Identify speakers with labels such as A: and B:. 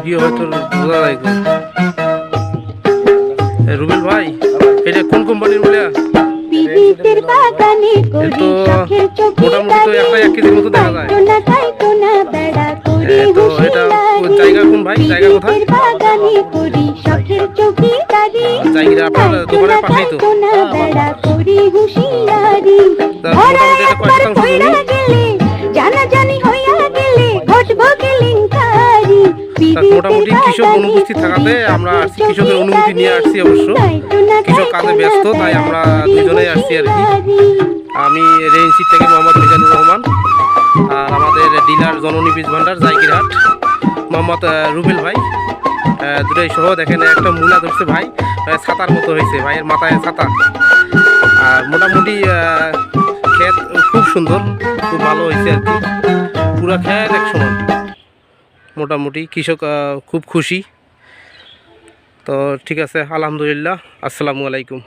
A: Video হয়তো বোঝা যায়। রুবেল ভাই, এটা কোন কোম্পানির বলে? তো মোটামুটি তো একটা 1 কেজির মতো দেখা যায়। তো এটা জায়গা কোন ভাই, জায়গা কোথায়? জায়গা আপনার দোকানের পাশেই তো। মোটামুটি এটা কয় শতাংশ জমি? মোটামুটি কৃষক অনুপস্থিত থাকাতে আমরা আসছি, কৃষকের অনুমতি নিয়ে আসছি। অবশ্য কৃষক কাজে ব্যস্ত, তাই আমরা দুজনেই আসছি আর কি। আমি রেঞ্চি থেকে মোহাম্মদ মিজানুর রহমান, আর আমাদের ডিলার জননী বীজ ভান্ডার জায়গিরহাট মোহাম্মদ রুবেল ভাই। দুটোই সহ দেখেন একটা মূলা ধরছে ভাই, ছাতার মতো হয়েছে, ভাইয়ের মাথায় ছাতা। আর মোটামুটি ক্ষেত খুব সুন্দর, খুব ভালো হয়েছে আর কি। পুরা ক্ষেত এক সমান, মোটামুটি কৃষক খুব খুশি। তো ঠিক আছে, আলহামদুলিল্লাহ, আসসালামু আলাইকুম।